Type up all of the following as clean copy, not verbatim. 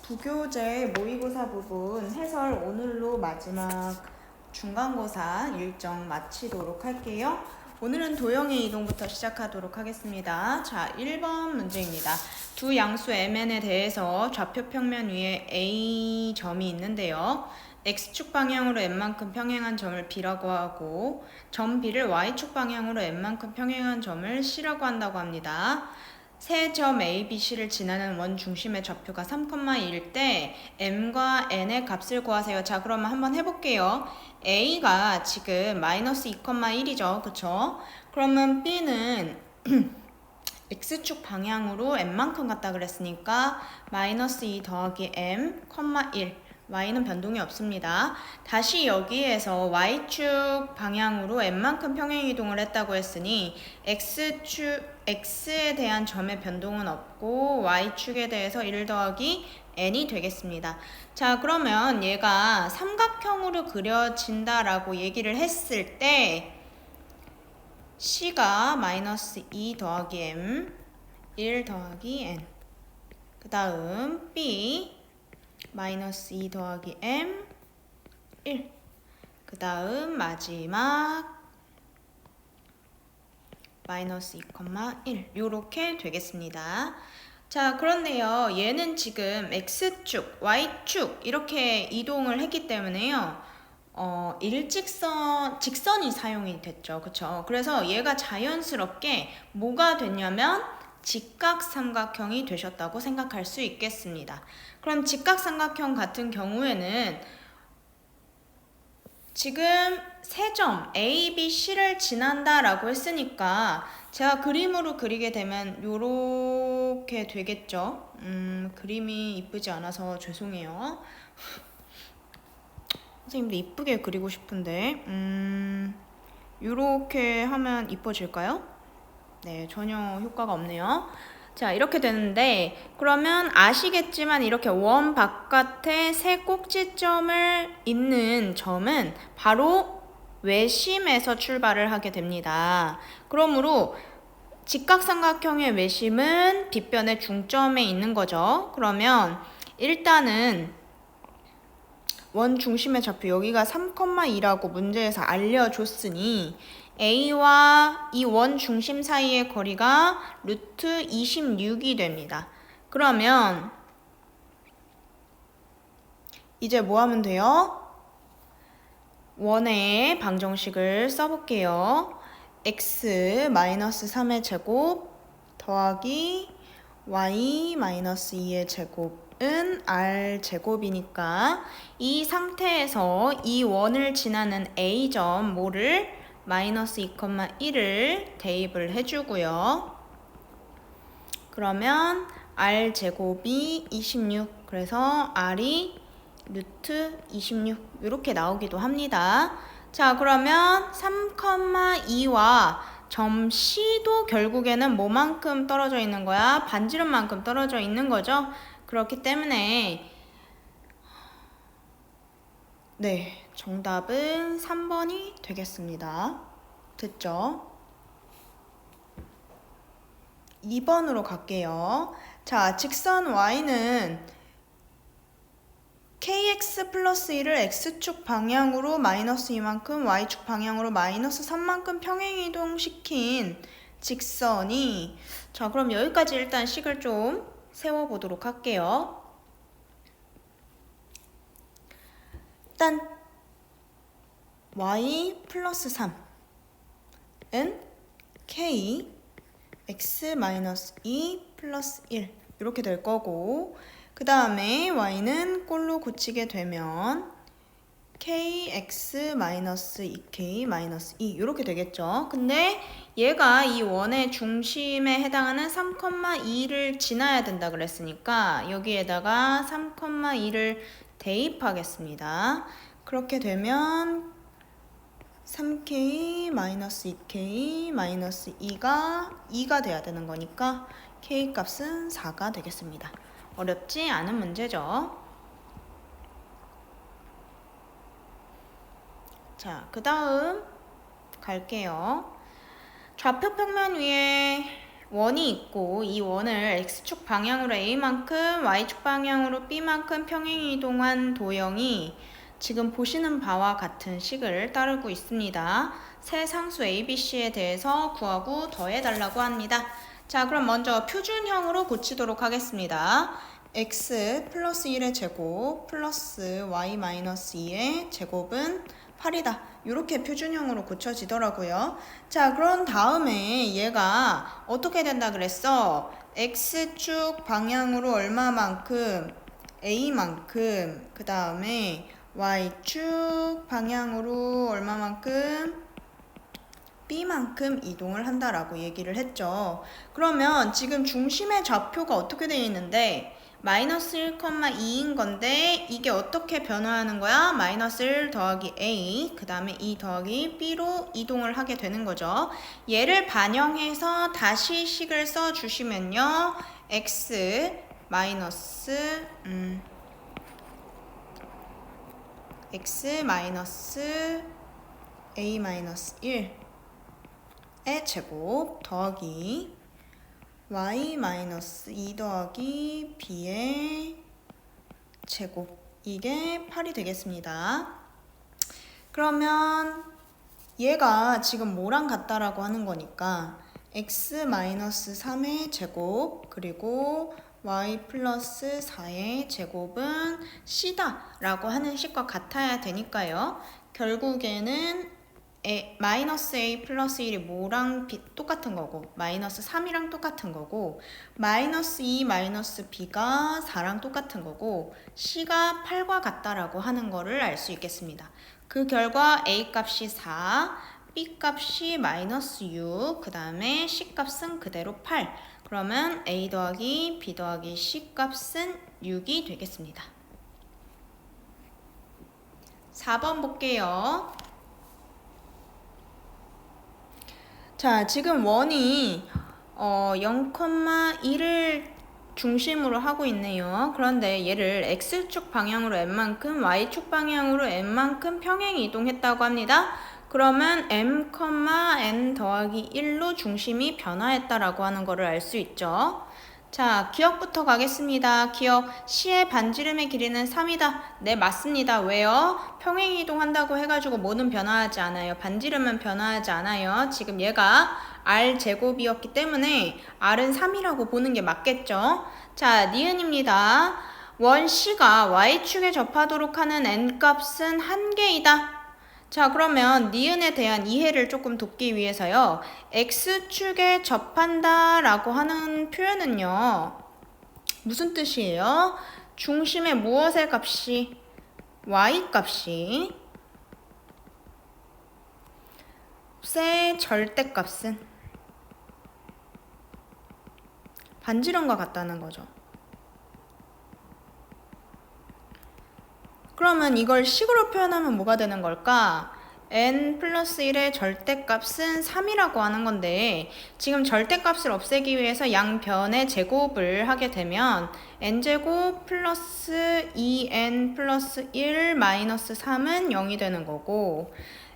부교재 모의고사 부분 해설 오늘로 마지막 중간고사 일정 마치도록 할게요. 오늘은 도형의 이동부터 시작하도록 하겠습니다. 자, 1번 문제입니다. 두 양수 mn에 대해서 좌표 평면 위에 a 점이 있는데요. x축 방향으로 n만큼 평행한 점을 b라고 하고 점 b를 y축 방향으로 n만큼 평행한 점을 c라고 한다고 합니다. 세 점 A, B, C를 지나는 원 중심의 좌표가 3,2일 때 M과 N의 값을 구하세요. 자, 그러면 한번 해볼게요. A가 지금 마이너스 2,1이죠. 그쵸? 그러면 B는 X축 방향으로 M만큼 갔다 그랬으니까 마이너스 2 더하기 M, 1. Y는 변동이 없습니다. 다시 여기에서 Y축 방향으로 N만큼 평행 이동을 했다고 했으니 X에 대한 점의 변동은 없고 Y축에 대해서 1 더하기 N이 되겠습니다. 자, 그러면 얘가 삼각형으로 그려진다라고 얘기를 했을 때 C가 마이너스 2 더하기 M, 1 더하기 N. 그 다음 B 마이너스 2 더하기 M 1. 그 다음 마지막 마이너스 2,1 요렇게 되겠습니다. 자, 그런데요, 얘는 지금 X축, Y축 이렇게 이동을 했기 때문에요, 직선이 사용이 됐죠. 그쵸? 그래서 얘가 자연스럽게 뭐가 됐냐면 직각삼각형이 되셨다고 생각할 수 있겠습니다. 그럼 직각삼각형 같은 경우에는 지금 세 점 A, B, C를 지난다라고 했으니까 제가 그림으로 그리게 되면 요렇게 되겠죠. 그림이 이쁘지 않아서 죄송해요. 선생님도 이쁘게 그리고 싶은데 요렇게 하면 이뻐질까요? 네, 전혀 효과가 없네요. 자, 이렇게 되는데 그러면 아시겠지만 이렇게 원 바깥에 세 꼭지점을 있는 점은 바로 외심에서 출발을 하게 됩니다. 그러므로 직각삼각형의 외심은 빗변의 중점에 있는 거죠. 그러면 일단은 원 중심의 좌표 여기가 3,2라고 문제에서 알려줬으니 A와 이 원 중심 사이의 거리가 루트 26이 됩니다. 그러면 이제 뭐 하면 돼요? 원의 방정식을 써볼게요. x-3의 제곱 더하기 y-2의 제곱은 r제곱이니까 이 상태에서 이 원을 지나는 a점 뭐를 마이너스 2,1을 대입을 해주고요. 그러면 r제곱이 26, 그래서 r이 루트 26 이렇게 나오기도 합니다. 자, 그러면 3,2와 점 C도 결국에는 뭐만큼 떨어져 있는 거야? 반지름만큼 떨어져 있는 거죠. 그렇기 때문에 네, 정답은 3번이 되겠습니다. 됐죠? 2번으로 갈게요. 자, 직선 Y는 kx 플러스 1을 x축 방향으로 마이너스 2만큼 y축 방향으로 마이너스 3만큼 평행이동시킨 직선이, 자, 그럼 여기까지 일단 식을 좀 세워보도록 할게요. 일단 y 플러스 3은 k x 마이너스 2 플러스 1 이렇게 될 거고, 그 다음에 y는 꼴로 고치게 되면 kx-2k-2 이렇게 되겠죠. 근데 얘가 이 원의 중심에 해당하는 3,2를 지나야 된다 그랬으니까 여기에다가 3,2를 대입하겠습니다. 그렇게 되면 3k-2k-2가 2가 돼야 되는 거니까 k 값은 4가 되겠습니다. 어렵지 않은 문제죠. 자, 그 다음 갈게요. 좌표 평면 위에 원이 있고 이 원을 x축 방향으로 a만큼 y축 방향으로 b만큼 평행이동한 도형이 지금 보시는 바와 같은 식을 따르고 있습니다. 세 상수 ABC에 대해서 구하고 더해달라고 합니다. 자, 그럼 먼저 표준형으로 고치도록 하겠습니다. x 플러스 1의 제곱 플러스 y 마이너스 2의 제곱은 8이다. 이렇게 표준형으로 고쳐지더라고요. 자, 그런 다음에 얘가 어떻게 된다 그랬어? x축 방향으로 얼마만큼? a만큼. 그 다음에 y축 방향으로 얼마만큼? b만큼 이동을 한다라고 얘기를 했죠. 그러면 지금 중심의 좌표가 어떻게 되어 있는데 마이너스 1,2인 건데 이게 어떻게 변화하는 거야? 마이너스 1 더하기 a 그 다음에 2 더하기 b로 이동을 하게 되는 거죠. 얘를 반영해서 다시 식을 써주시면요. x 마이너스 a 마이너스 1의 제곱 더하기 y 마이너스 2 더하기 b의 제곱, 이게 8이 되겠습니다. 그러면 얘가 지금 뭐랑 같다라고 하는 거니까 x 마이너스 3의 제곱 그리고 y 플러스 4의 제곱은 c다 라고 하는 식과 같아야 되니까요. 결국에는 마이너스 a 플러스 1이 뭐랑 똑같은 거고 마이너스 3이랑 똑같은 거고 마이너스 2 마이너스 b가 4랑 똑같은 거고 c가 8과 같다라고 하는 거를 알 수 있겠습니다. 그 결과 a 값이 4, b 값이 마이너스 6, 그 다음에 c 값은 그대로 8. 그러면 a 더하기 b 더하기 c 값은 6이 되겠습니다. 4번 볼게요. 자, 지금 원이 0,1을 중심으로 하고 있네요. 그런데 얘를 x축 방향으로 n만큼 y축 방향으로 n만큼 평행 이동했다고 합니다. 그러면 m, n 더하기 1로 중심이 변화했다라고 하는 거를 알 수 있죠. 자, 기억부터 가겠습니다. 기억, C의 반지름의 길이는 3이다. 네, 맞습니다. 왜요? 평행이동한다고 해가지고 뭐는 변화하지 않아요. 반지름은 변화하지 않아요. 지금 얘가 R제곱이었기 때문에 R은 3이라고 보는 게 맞겠죠? 자, 니은입니다. 원 C가 Y축에 접하도록 하는 N값은 1개이다. 자, 그러면 니은에 대한 이해를 조금 돕기 위해서요. X축에 접한다 라고 하는 표현은요. 무슨 뜻이에요? 중심의 무엇의 값이? Y값이 의 절대값은 반지름과 같다는 거죠. 그러면 이걸 식으로 표현하면 뭐가 되는 걸까? n 플러스 1의 절대값은 3이라고 하는 건데 지금 절대값을 없애기 위해서 양변의 제곱을 하게 되면 n제곱 플러스 2n 플러스 1 마이너스 3은 0이 되는 거고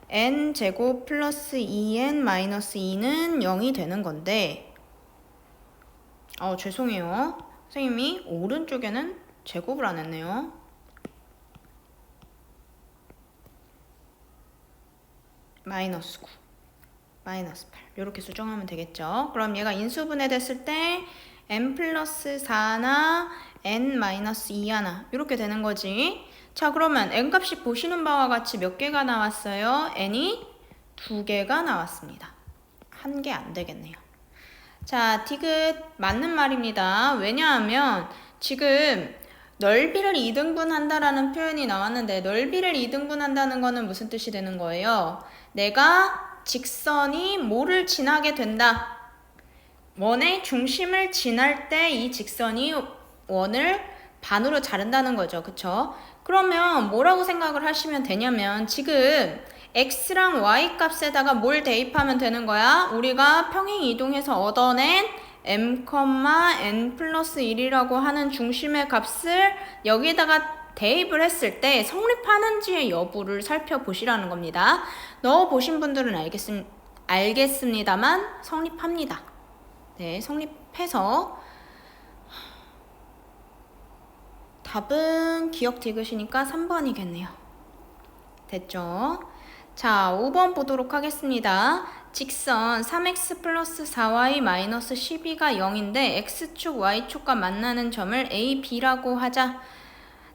n제곱 플러스 2n 마이너스 2는 0이 되는 건데 죄송해요. 선생님이 오른쪽에는 제곱을 안 했네요. 마이너스 9, 마이너스 8 이렇게 수정하면 되겠죠. 그럼 얘가 인수분해 됐을 때 n 플러스 4나 n 마이너스 2 하나 이렇게 되는 거지. 자, 그러면 n값이 보시는 바와 같이 몇 개가 나왔어요? n이 2개가 나왔습니다. 1개 안 되겠네요. 자, 디귿 맞는 말입니다. 왜냐하면 지금 넓이를 2등분한다라는 표현이 나왔는데 넓이를 2등분한다는 거는 무슨 뜻이 되는 거예요? 내가 직선이 뭐를 지나게 된다. 원의 중심을 지날 때 이 직선이 원을 반으로 자른다는 거죠. 그쵸? 그러면 뭐라고 생각을 하시면 되냐면 지금 x랑 y 값에다가 뭘 대입하면 되는 거야? 우리가 평행 이동해서 얻어낸 m, n 플러스 1이라고 하는 중심의 값을 여기다가 대입을 했을 때 성립하는지의 여부를 살펴보시라는 겁니다. 넣어보신 분들은 알겠습니다만 성립합니다. 네, 성립해서 답은 기억 디귿이니까 3번이겠네요. 됐죠? 자, 5번 보도록 하겠습니다. 직선 3x 플러스 4y 마이너스 12가 0인데 x축, y축과 만나는 점을 a, b라고 하자.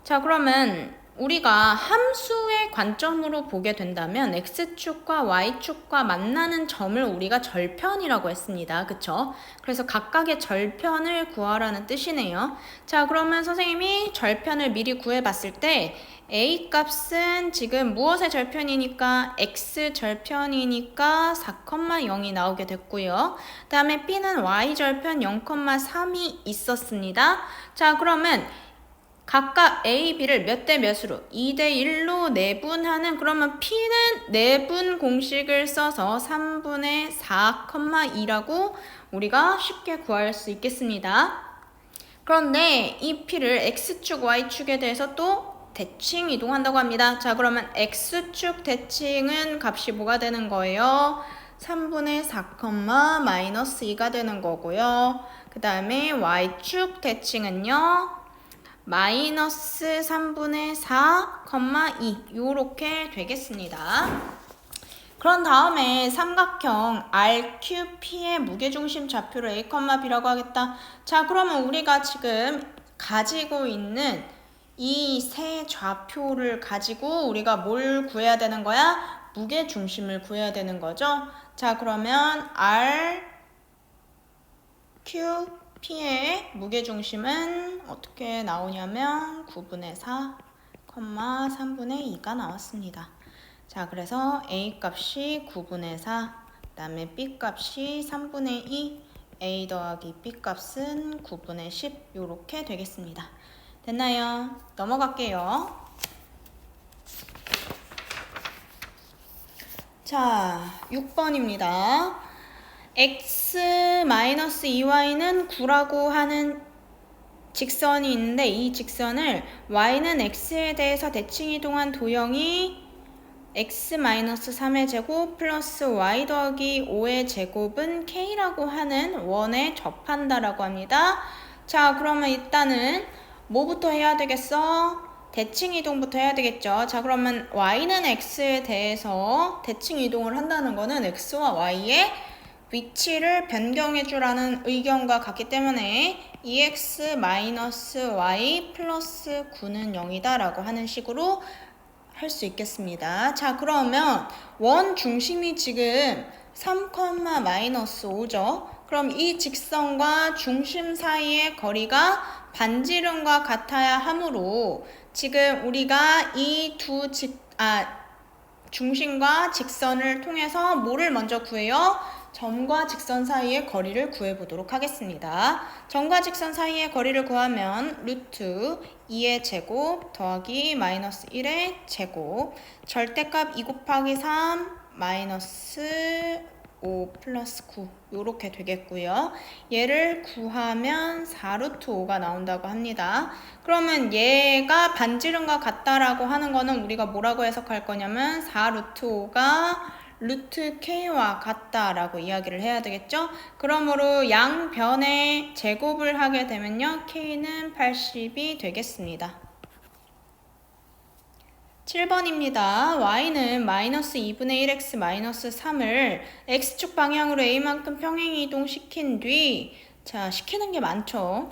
자, 그러면 우리가 함수의 관점으로 보게 된다면 x축과 y축과 만나는 점을 우리가 절편이라고 했습니다. 그쵸? 그래서 각각의 절편을 구하라는 뜻이네요. 자, 그러면 선생님이 절편을 미리 구해봤을 때 a 값은 지금 무엇의 절편이니까 x 절편이니까 4,0이 나오게 됐고요. 그 다음에 b는 y 절편 0,3이 있었습니다. 자, 그러면 각각 A, B를 몇 대 몇으로? 2대 1로 내분하는, 그러면 P는 내분 공식을 써서 3분의 4,2라고 우리가 쉽게 구할 수 있겠습니다. 그런데 이 P를 X축, Y축에 대해서 또 대칭 이동한다고 합니다. 자, 그러면 X축 대칭은 값이 뭐가 되는 거예요? 3분의 4, 마이너스 2가 되는 거고요. 그 다음에 Y축 대칭은요, 마이너스 3분의 4, 2 요렇게 되겠습니다. 그런 다음에 삼각형 RQP의 무게중심 좌표를 A, B라고 하겠다. 자, 그러면 우리가 지금 가지고 있는 이 세 좌표를 가지고 우리가 뭘 구해야 되는 거야? 무게중심을 구해야 되는 거죠. 자, 그러면 RQP의 무게중심은 어떻게 나오냐면 9분의 4, 3분의 2가 나왔습니다. 자, 그래서 A 값이 9분의 4, 그 다음에 B 값이 3분의 2, A 더하기 B 값은 9분의 10 요렇게 되겠습니다. 됐나요? 넘어갈게요. 자, 6번입니다. x-2y는 9라고 하는 직선이 있는데 이 직선을 y는 x에 대해서 대칭 이동한 도형이 x-3의 제곱 플러스 y 더하기 5의 제곱은 k라고 하는 원에 접한다라고 합니다. 자, 그러면 일단은 뭐부터 해야 되겠어? 대칭 이동부터 해야 되겠죠. 자, 그러면 y는 x에 대해서 대칭 이동을 한다는 거는 x와 y의 위치를 변경해 주라는 의견과 같기 때문에 2x-y 플러스 9는 0이다 라고 하는 식으로 할 수 있겠습니다. 자, 그러면 원 중심이 지금 3,-5죠. 그럼 이 직선과 중심 사이의 거리가 반지름과 같아야 하므로 지금 우리가 이 중심과 직선을 통해서 뭐를 먼저 구해요? 점과 직선 사이의 거리를 구해보도록 하겠습니다. 점과 직선 사이의 거리를 구하면 루트 2의 제곱 더하기 마이너스 1의 제곱, 절대값 2 곱하기 3 마이너스 5 플러스 9 요렇게 되겠고요. 얘를 구하면 4루트 5가 나온다고 합니다. 그러면 얘가 반지름과 같다라고 하는 거는 우리가 뭐라고 해석할 거냐면 4루트 5가 루트 k와 같다라고 이야기를 해야 되겠죠? 그러므로 양변의 제곱을 하게 되면요, k는 80이 되겠습니다. 7번입니다. y는 마이너스 2분의 1x 마이너스 3을 x축 방향으로 a만큼 평행 이동시킨 뒤, 자, 시키는 게 많죠?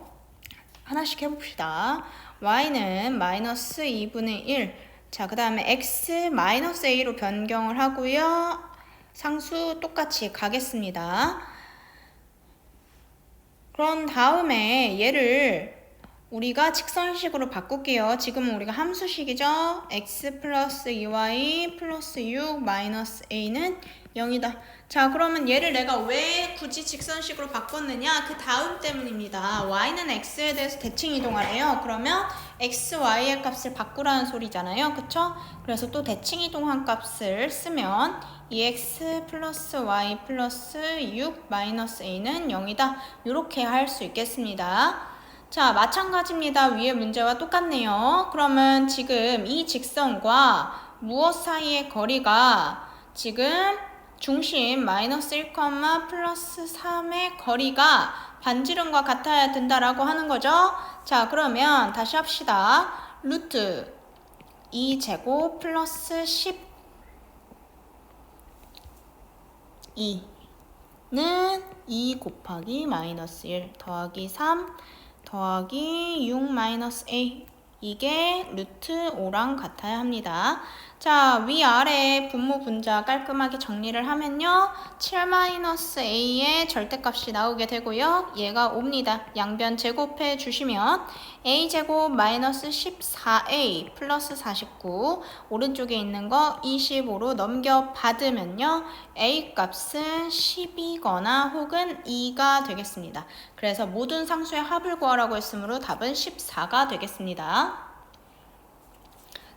하나씩 해봅시다. y는 마이너스 2분의 1, 자, 그 다음에 x 마이너스 a로 변경을 하고요. 상수 똑같이 가겠습니다. 그런 다음에 얘를 우리가 직선식으로 바꿀게요. 지금은 우리가 함수식이죠. x 플러스 2y 플러스 6 마이너스 a는 0이다. 자, 그러면 얘를 내가 왜 굳이 직선식으로 바꿨느냐? 그 다음 때문입니다. y는 x에 대해서 대칭 이동하래요. 그러면 x, y의 값을 바꾸라는 소리잖아요. 그쵸? 그래서 또 대칭 이동한 값을 쓰면 2x 플러스 y 플러스 6 마이너스 a는 0이다. 이렇게 할 수 있겠습니다. 자, 마찬가지입니다. 위에 문제와 똑같네요. 그러면 지금 이 직선과 무엇 사이의 거리가 지금 중심 마이너스 1, 플러스 3의 거리가 반지름과 같아야 된다라고 하는 거죠. 자, 그러면 다시 합시다. 루트 2제곱 플러스 12는 2 곱하기 마이너스 1 더하기 3 더하기 6 마이너스 a, 이게 루트 5랑 같아야 합니다. 자, 위아래 분모 분자 깔끔하게 정리를 하면요. 7-a의 절대값이 나오게 되고요. 얘가 5입니다. 양변 제곱해 주시면 a제곱 마이너스 14a 플러스 49, 오른쪽에 있는 거 25로 넘겨받으면요. a 값은 10이거나 혹은 2가 되겠습니다. 그래서 모든 상수의 합을 구하라고 했으므로 답은 14가 되겠습니다.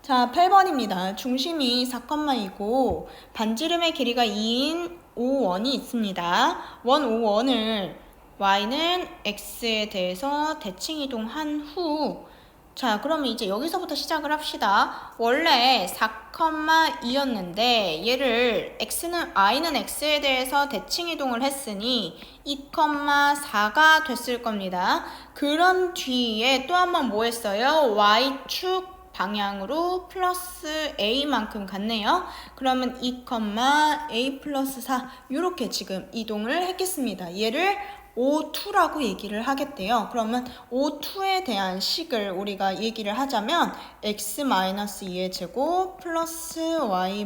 자, 8번입니다. 중심이 4,2고 반지름의 길이가 2인 5원이 있습니다. 원 5원을 y는 x에 대해서 대칭 이동한 후, 자, 그러면 이제 여기서부터 시작을 합시다. 원래 4,2였는데 얘를 y는 x에 대해서 대칭 이동을 했으니 2,4가 됐을 겁니다. 그런 뒤에 또 한 번 뭐 했어요? y축 방향으로 플러스 a만큼 갔네요. 그러면 2,a 플러스 4 이렇게 지금 이동을 했겠습니다. 얘를 O2라고 얘기를 하겠대요. 그러면 O2에 대한 식을 우리가 얘기를 하자면 x-2의 제곱 플러스 y-a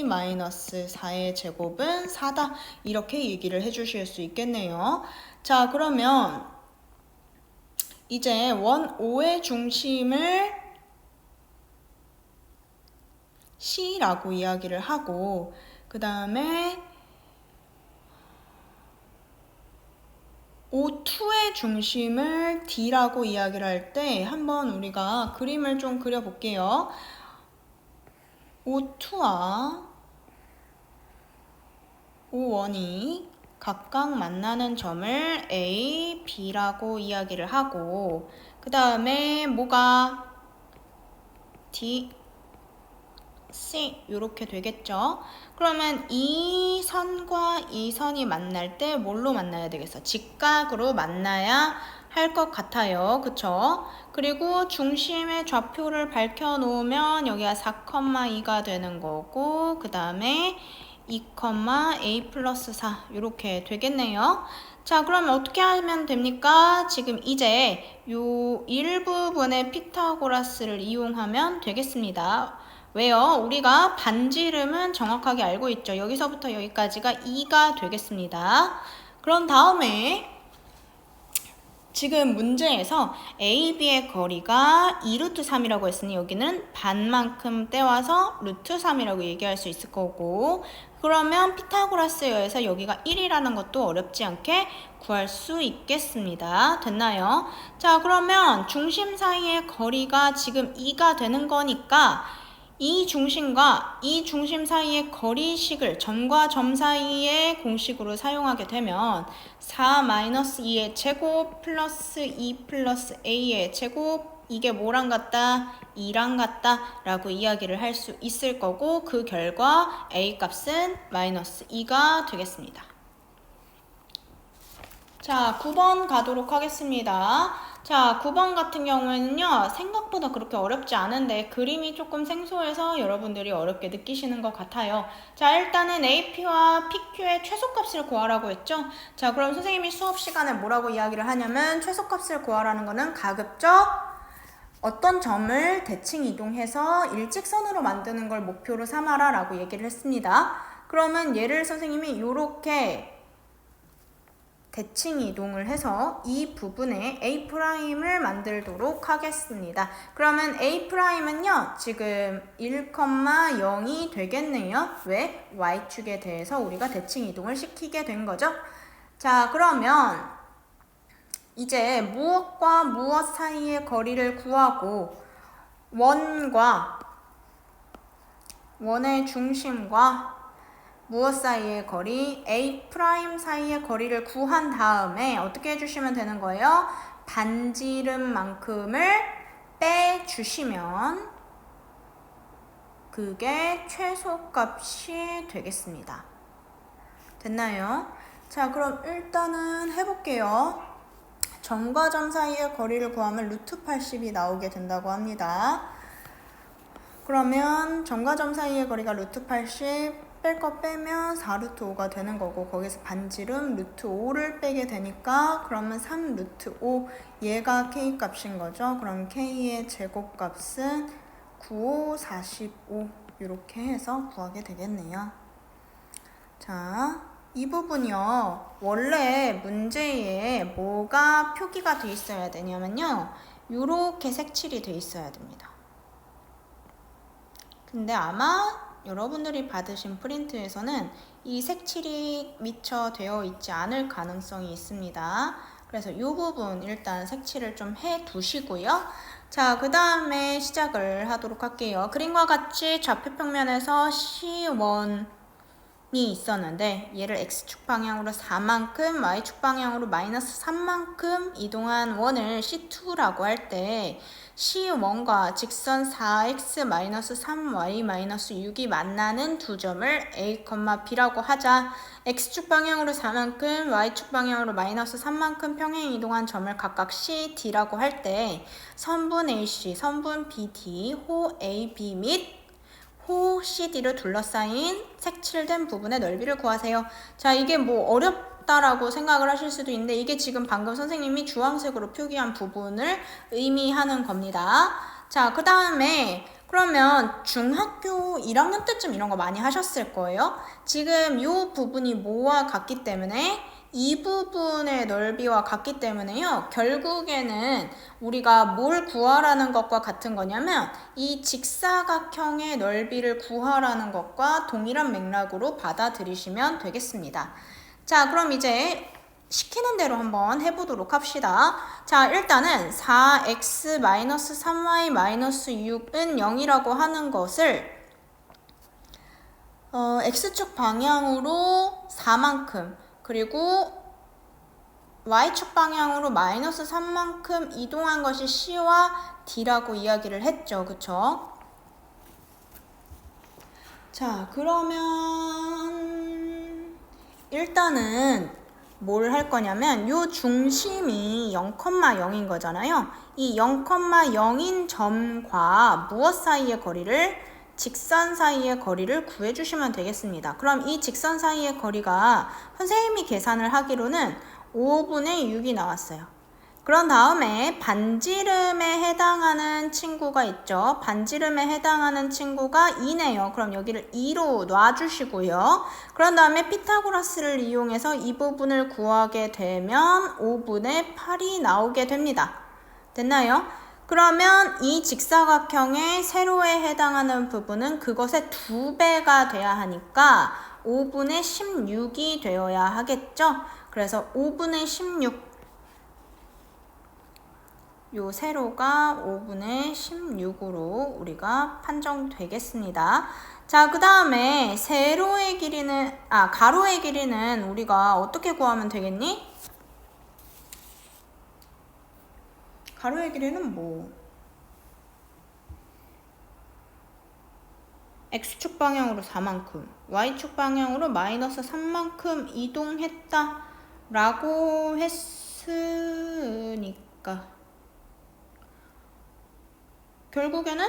4의 제곱은 4다. 이렇게 얘기를 해주실 수 있겠네요. 자, 그러면 이제 원 O의 중심을 C라고 이야기를 하고, 그 다음에 O2의 중심을 D라고 이야기를 할 때 한번 우리가 그림을 좀 그려볼게요. O2와 O1이 각각 만나는 점을 A, B라고 이야기를 하고, 그 다음에 뭐가 D, C 이렇게 되겠죠. 그러면 이 선과 이 선이 만날 때 뭘로 만나야 되겠어? 직각으로 만나야 할 것 같아요. 그쵸? 그리고 중심의 좌표를 밝혀 놓으면 여기가 4,2가 되는 거고, 그 다음에 2,a 플러스 4 이렇게 되겠네요. 자, 그러면 어떻게 하면 됩니까? 지금 이제 요 일부분의 피타고라스를 이용하면 되겠습니다. 왜요? 우리가 반지름은 정확하게 알고 있죠. 여기서부터 여기까지가 2가 되겠습니다. 그런 다음에 지금 문제에서 A, B의 거리가 2루트 3이라고 했으니 여기는 반만큼 떼와서 루트 3이라고 얘기할 수 있을 거고, 그러면 피타고라스에 의해서 여기가 1이라는 것도 어렵지 않게 구할 수 있겠습니다. 됐나요? 자, 그러면 중심 사이의 거리가 지금 2가 되는 거니까 이 중심과 이 중심 사이의 거리식을 점과 점 사이의 공식으로 사용하게 되면 4-2의 제곱 플러스 2 플러스 a의 제곱, 이게 뭐랑 같다? 2랑 같다 라고 이야기를 할 수 있을 거고, 그 결과 a 값은 마이너스 2가 되겠습니다. 자, 9번 가도록 하겠습니다. 자, 9번 같은 경우에는요, 생각보다 그렇게 어렵지 않은데 그림이 조금 생소해서 여러분들이 어렵게 느끼시는 것 같아요. 자, 일단은 AP와 PQ의 최소값을 구하라고 했죠. 자, 그럼 선생님이 수업 시간에 뭐라고 이야기를 하냐면, 최소값을 구하라는 거는 가급적 어떤 점을 대칭 이동해서 일직선으로 만드는 걸 목표로 삼아라 라고 얘기를 했습니다. 그러면 얘를 선생님이 이렇게 대칭 이동을 해서 이 부분에 A'을 만들도록 하겠습니다. 그러면 A'은요, 지금 1,0이 되겠네요. 왜? Y축에 대해서 우리가 대칭 이동을 시키게 된 거죠. 자, 그러면 이제 무엇과 무엇 사이의 거리를 구하고, 원의 중심과 무엇 사이의 거리, A' 사이의 거리를 구한 다음에 어떻게 해주시면 되는 거예요? 반지름만큼을 빼주시면 그게 최소값이 되겠습니다. 됐나요? 자, 그럼 일단은 해볼게요. 점과 점 사이의 거리를 구하면 루트 80이 나오게 된다고 합니다. 그러면 점과 점 사이의 거리가 루트 80 뺄 거 빼면 4루트 5가 되는 거고, 거기서 반지름 루트 5를 빼게 되니까 그러면 3 루트 5, 얘가 k 값인 거죠. 그럼 k의 제곱값은 95, 45 이렇게 해서 구하게 되겠네요. 자, 이 부분이요, 원래 문제에 뭐가 표기가 돼 있어야 되냐면요, 이렇게 색칠이 돼 있어야 됩니다. 근데 아마 여러분들이 받으신 프린트에서는 이 색칠이 미처 되어 있지 않을 가능성이 있습니다. 그래서 이 부분 일단 색칠을 좀 해 두시고요. 자, 그 다음에 시작을 하도록 할게요. 그림과 같이 좌표평면에서 C1이 있었는데 얘를 X축 방향으로 4만큼, Y축 방향으로 마이너스 3만큼 이동한 원을 C2라고 할 때 C1과 직선 4x-3y-6이 만나는 두 점을 A, B라고 하자. X축 방향으로 4만큼, Y축 방향으로 마이너스 3만큼 평행 이동한 점을 각각 C, D라고 할 때 선분 AC, 선분 BD, 호 AB 및 호 CD를 둘러싸인 색칠된 부분의 넓이를 구하세요. 자, 이게 뭐 어렵다라고 생각을 하실 수도 있는데 이게 지금 방금 선생님이 주황색으로 표기한 부분을 의미하는 겁니다. 자, 그 다음에 그러면 중학교 1학년 때쯤 이런 거 많이 하셨을 거예요. 지금 이 부분이 뭐와 같기 때문에 이 부분의 넓이와 같기 때문에요. 결국에는 우리가 뭘 구하라는 것과 같은 거냐면 이 직사각형의 넓이를 구하라는 것과 동일한 맥락으로 받아들이시면 되겠습니다. 자, 그럼 이제 시키는 대로 한번 해보도록 합시다. 자, 일단은 4x-3y-6은 0이라고 하는 것을 X축 방향으로 4만큼 그리고 Y축 방향으로 마이너스 3만큼 이동한 것이 C와 D라고 이야기를 했죠. 그쵸? 자, 그러면 일단은 뭘 할 거냐면 요 중심이 0,0인 거잖아요. 이 0,0인 점과 무엇 사이의 거리를? 직선 사이의 거리를 구해주시면 되겠습니다. 그럼 이 직선 사이의 거리가 선생님이 계산을 하기로는 5분의 6이 나왔어요. 그런 다음에 반지름에 해당하는 친구가 있죠. 반지름에 해당하는 친구가 2네요. 그럼 여기를 2로 놔주시고요. 그런 다음에 피타고라스를 이용해서 이 부분을 구하게 되면 5분의 8이 나오게 됩니다. 됐나요? 그러면 이 직사각형의 세로에 해당하는 부분은 그것의 2배가 돼야 하니까 5분의 16이 되어야 하겠죠? 그래서 5분의 16, 요 세로가 5분의 16으로 우리가 판정되겠습니다. 자, 그 다음에 세로의 길이는, 가로의 길이는 우리가 어떻게 구하면 되겠니? 가로의 길이는 뭐? X축 방향으로 4만큼, Y축 방향으로 마이너스 3만큼 이동했다 라고 했으니까 결국에는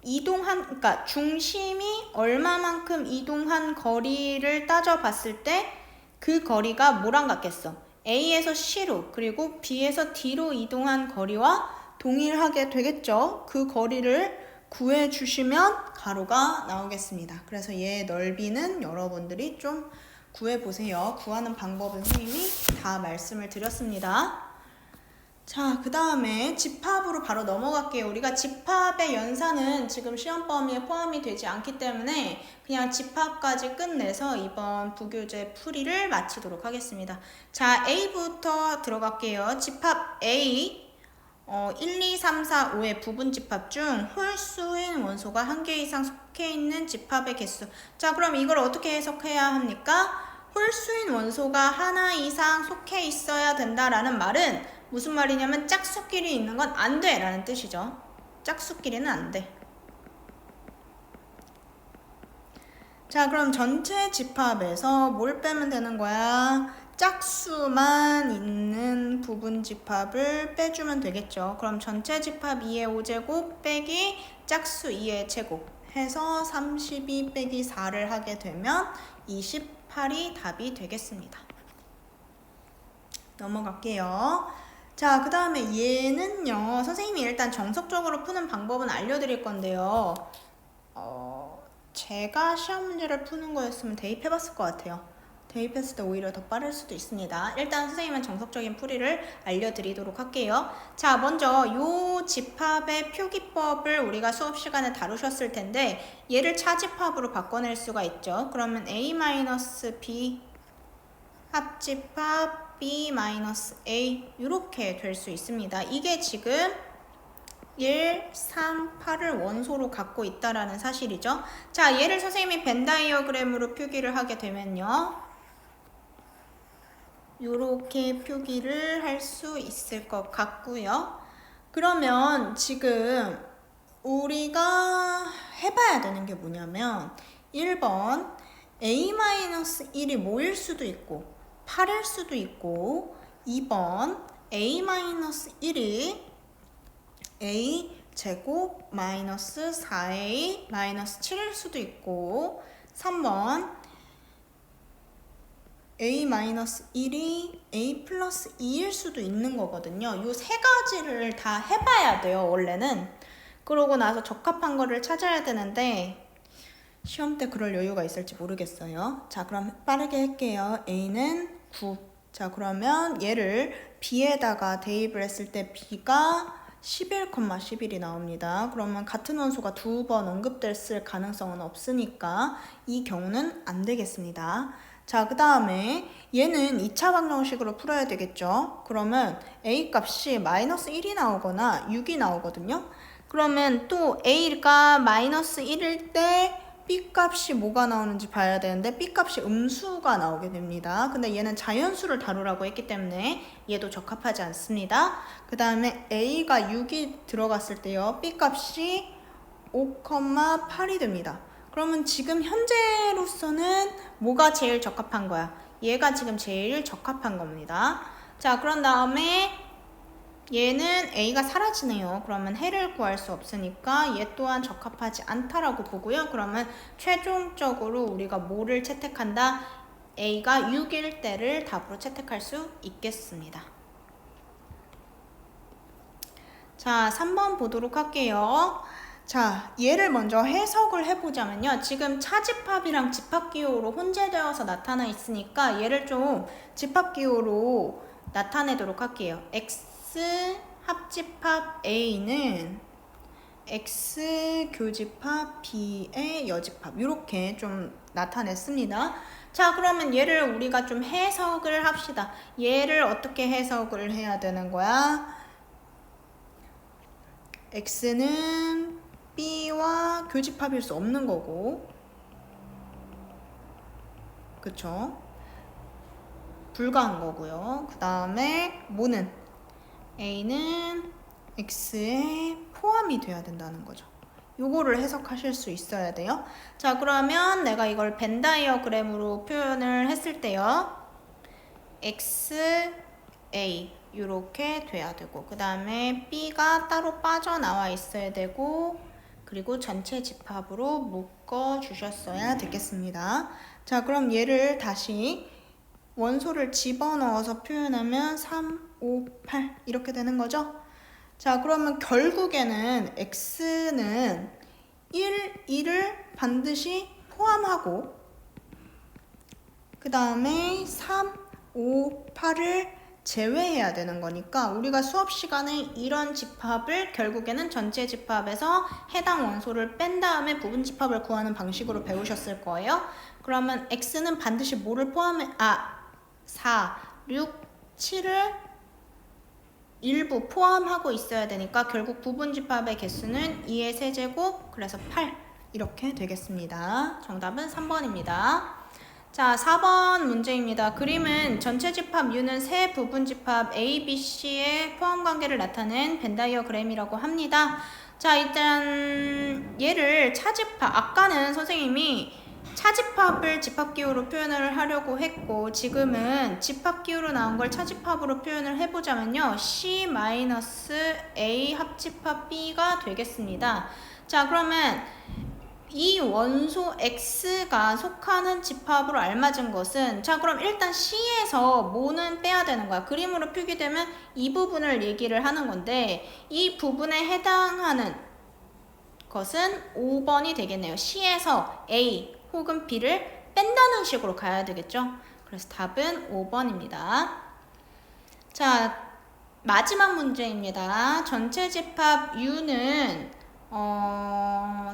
그러니까 중심이 얼마만큼 이동한 거리를 따져봤을 때 그 거리가 뭐랑 같겠어? A에서 C로 그리고 B에서 D로 이동한 거리와 동일하게 되겠죠. 그 거리를 구해주시면 가로가 나오겠습니다. 그래서 얘의 넓이는 여러분들이 좀 구해보세요. 구하는 방법은 선생님이 다 말씀을 드렸습니다. 자, 그 다음에 집합으로 바로 넘어갈게요. 우리가 집합의 연산은 지금 시험 범위에 포함이 되지 않기 때문에 그냥 집합까지 끝내서 이번 부교재 풀이를 마치도록 하겠습니다. 자, A부터 들어갈게요. 집합 A 1, 2, 3, 4, 5의 부분 집합 중 홀수인 원소가 1개 이상 속해 있는 집합의 개수. 자, 그럼 이걸 어떻게 해석해야 합니까? 홀수인 원소가 하나 이상 속해 있어야 된다라는 말은 무슨 말이냐면 짝수끼리 있는 건 안 돼 라는 뜻이죠. 짝수끼리는 안 돼. 자, 그럼 전체 집합에서 뭘 빼면 되는 거야? 짝수만 있는 부분 집합을 빼주면 되겠죠. 그럼 전체 집합 2의 5제곱 빼기 짝수 2의 제곱 해서 32 빼기 4를 하게 되면 28이 답이 되겠습니다. 넘어갈게요. 자, 그 다음에 얘는요. 선생님이 일단 정석적으로 푸는 방법은 알려드릴 건데요. 제가 시험 문제를 푸는 거였으면 대입해봤을 것 같아요. 대입했을 때 오히려 더 빠를 수도 있습니다. 일단 선생님은 정석적인 풀이를 알려드리도록 할게요. 자, 먼저 요 집합의 표기법을 우리가 수업 시간에 다루셨을 텐데 얘를 차집합으로 바꿔낼 수가 있죠. 그러면 A-B 합집합 B-A 이렇게 될 수 있습니다. 이게 지금 1, 3, 8을 원소로 갖고 있다라는 사실이죠. 자, 얘를 선생님이 벤 다이어그램으로 표기를 하게 되면요. 이렇게 표기를 할 수 있을 것 같고요. 그러면 지금 우리가 해봐야 되는 게 뭐냐면 1번 A-1이 뭐일 수도 있고 8일 수도 있고 2번 A-1이 A 제곱 마이너스 4A 마이너스 7일 수도 있고 3번 A-1이 A 플러스 2일 수도 있는 거거든요. 이 세 가지를 다 해봐야 돼요, 원래는. 그러고 나서 적합한 거를 찾아야 되는데 시험 때 그럴 여유가 있을지 모르겠어요. 자, 그럼 빠르게 할게요. A는 9. 자, 그러면 얘를 B에다가 대입을 했을 때 B가 11,11이 나옵니다. 그러면 같은 원소가 두 번 언급됐을 가능성은 없으니까 이 경우는 안 되겠습니다. 자, 그 다음에 얘는 2차 방정식으로 풀어야 되겠죠. 그러면 A 값이 마이너스 1이 나오거나 6이 나오거든요. 그러면 또 A가 마이너스 1일 때 B 값이 뭐가 나오는지 봐야 되는데 B 값이 음수가 나오게 됩니다. 근데 얘는 자연수를 다루라고 했기 때문에 얘도 적합하지 않습니다. 그 다음에 A가 6이 들어갔을 때요. B 값이 5,8이 됩니다. 그러면 지금 현재로서는 뭐가 제일 적합한 거야? 얘가 지금 제일 적합한 겁니다. 자, 그런 다음에 얘는 A가 사라지네요. 그러면 해를 구할 수 없으니까 얘 또한 적합하지 않다라고 보고요. 그러면 최종적으로 우리가 뭐를 채택한다? A가 6일 때를 답으로 채택할 수 있겠습니다. 자, 3번 보도록 할게요. 자, 얘를 먼저 해석을 해보자면요. 지금 차집합이랑 집합기호로 혼재되어서 나타나 있으니까 얘를 좀 집합기호로 나타내도록 할게요. X 합집합 A는 X 교집합 B의 여집합 이렇게 좀 나타냈습니다. 자, 그러면 얘를 우리가 좀 해석을 합시다. 얘를 어떻게 해석을 해야 되는 거야? X는 B와 교집합일 수 없는 거고, 그쵸? 불가한 거고요. 그 다음에 뭐는? A는 X에 포함이 돼야 된다는 거죠. 요거를 해석하실 수 있어야 돼요. 자, 그러면 내가 이걸 벤 다이어그램으로 표현을 했을 때요. X, A 이렇게 돼야 되고, 그 다음에 B가 따로 빠져나와 있어야 되고, 그리고 전체 집합으로 묶어 주셨어야 되겠습니다. 자, 그럼 얘를 다시 원소를 집어넣어서 표현하면 3, 5, 8 이렇게 되는 거죠. 자, 그러면 결국에는 X는 1, 2를 반드시 포함하고 그 다음에 3, 5, 8을 제외해야 되는 거니까 우리가 수업 시간에 이런 집합을 결국에는 전체 집합에서 해당 원소를 뺀 다음에 부분 집합을 구하는 방식으로 배우셨을 거예요. 그러면 X는 반드시 뭐를 포함해? 4, 6, 7을 일부 포함하고 있어야 되니까 결국 부분 집합의 개수는 2의 세제곱, 그래서 8 이렇게 되겠습니다. 정답은 3번입니다. 자, 4번 문제입니다. 그림은 전체 집합 U는 세 부분 집합 A, B, C의 포함 관계를 나타낸 벤 다이어그램이라고 합니다. 자, 일단 얘를 차집합, 아까는 선생님이 차집합을 집합기호로 표현을 하려고 했고, 지금은 집합기호로 나온 걸 차집합으로 표현을 해보자면요, C-A 합집합 B가 되겠습니다. 자, 그러면 이 원소 X가 속하는 집합으로 알맞은 것은, 자, 그럼 일단 C에서 뭐는 빼야 되는 거야. 그림으로 표기되면 이 부분을 얘기를 하는 건데, 이 부분에 해당하는 것은 5번이 되겠네요. C에서 A 혹은 B를 뺀다는 식으로 가야 되겠죠. 그래서 답은 5번입니다. 자, 마지막 문제입니다. 전체 집합 U는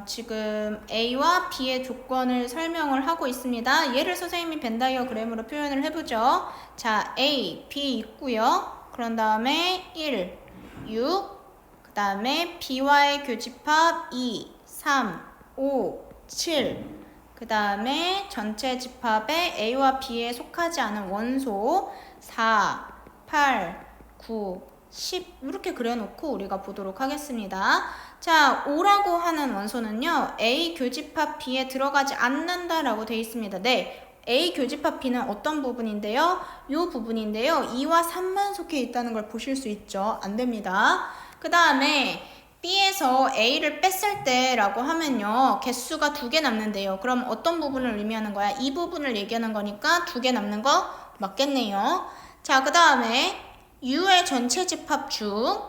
지금 A와 B의 조건을 설명을 하고 있습니다. 얘를 선생님이 벤 다이어그램으로 표현을 해보죠. 자, A, B 있고요. 그런 다음에 1, 6, 그 다음에 B와의 교집합 2, 3, 5, 7, 그 다음에 전체 집합에 A와 B에 속하지 않은 원소 4, 8, 9, 10 이렇게 그려놓고 우리가 보도록 하겠습니다. 자, 5라고 하는 원소는요, A 교집합 B에 들어가지 않는다라고 되어 있습니다. 네, A 교집합 B는 어떤 부분인데요? 이 부분인데요. 2와 3만 속해 있다는 걸 보실 수 있죠. 안 됩니다. 그 다음에 B에서 A를 뺐을 때라고 하면요, 개수가 2개 남는데요. 그럼 어떤 부분을 의미하는 거야? 이 부분을 얘기하는 거니까 2개 남는 거 맞겠네요. 자, 그 다음에 U의 전체 집합 중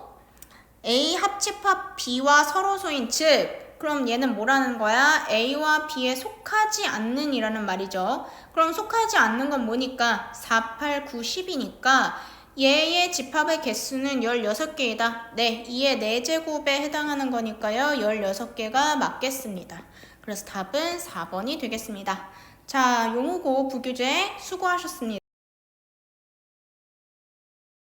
A 합집합 B와 서로소인, 즉 그럼 얘는 뭐라는 거야? A와 B에 속하지 않는 이라는 말이죠. 그럼 속하지 않는 건 뭐니까? 4, 8, 9, 10이니까 얘의 집합의 개수는 16개이다. 네, 2의 4제곱에 해당하는 거니까요. 16개가 맞겠습니다. 그래서 답은 4번이 되겠습니다. 자, 용어고 부교재 수고하셨습니다.